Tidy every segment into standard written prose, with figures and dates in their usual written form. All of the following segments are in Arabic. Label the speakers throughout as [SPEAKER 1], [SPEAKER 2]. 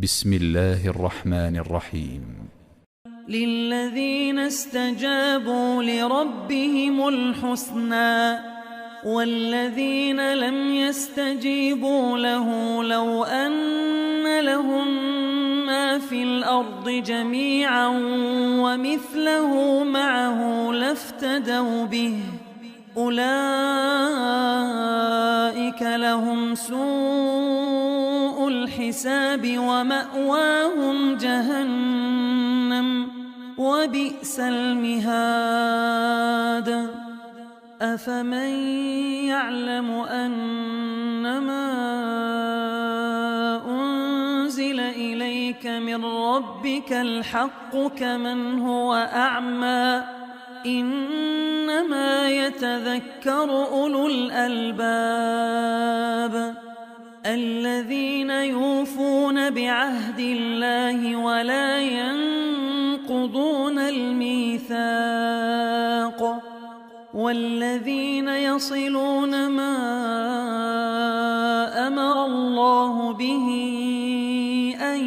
[SPEAKER 1] بسم الله الرحمن الرحيم.
[SPEAKER 2] للذين استجابوا لربهم الحسنى والذين لم يستجيبوا له لو أن لهم ما في الأرض جميعا ومثله معه لافتدوا به أولئك لهم سوء الحساب ومأواهم جهنم وبئس المهاد أفمن يعلم أنما أنزل إليك من ربك الحق كمن هو أعمى إنما يتذكر أولو الألباب الذين يوفون بعهد الله ولا ينقضون الميثاق والذين يصلون ما أمر الله به أن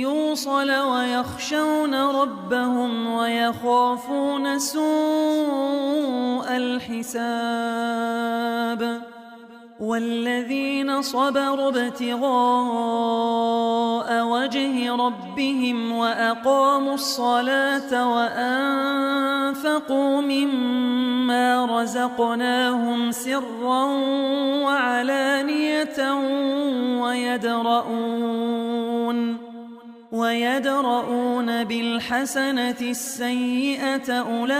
[SPEAKER 2] يوصل ويخشون ربهم ويخافون سوء الحساب والذين صبروا ابتغاء وجه ربهم وأقاموا الصلاة وأنفقوا مما رزقناهم سرا وعلانية ويدرؤون بالحسنة السيئة أولئك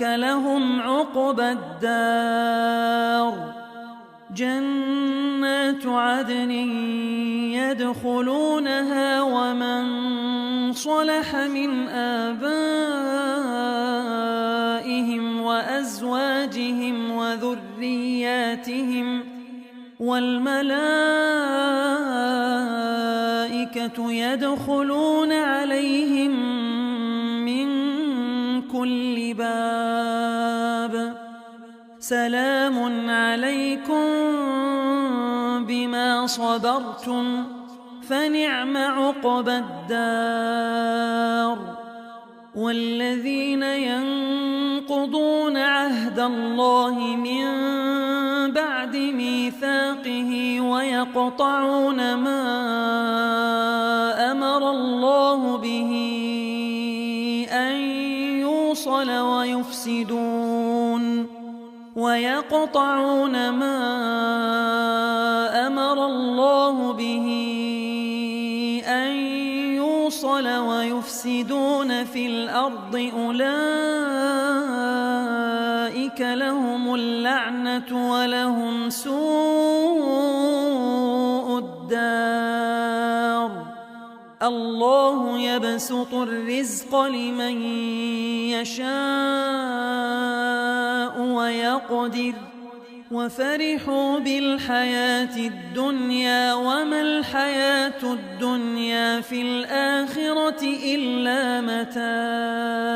[SPEAKER 2] لهم عقبى الدار جنات عدن يدخلونها ومن صلح من آبائهم وأزواجهم وذرياتهم والملائكة يدخلون عليهم من كل باب سلام عليكم بما صبرتم فنعم عقبى الدار والذين ينقضون عهد الله من بعد ميثاقه ويقطعون ما أمر الله به أن يوصل ويفسدون في الأرض أولئك لهم اللعنة ولهم سوء الدار الله يبسط الرزق لمن يشاء ويقدر وفرحوا بالحياة الدنيا وما الحياة الدنيا في الآخرة إلا متاع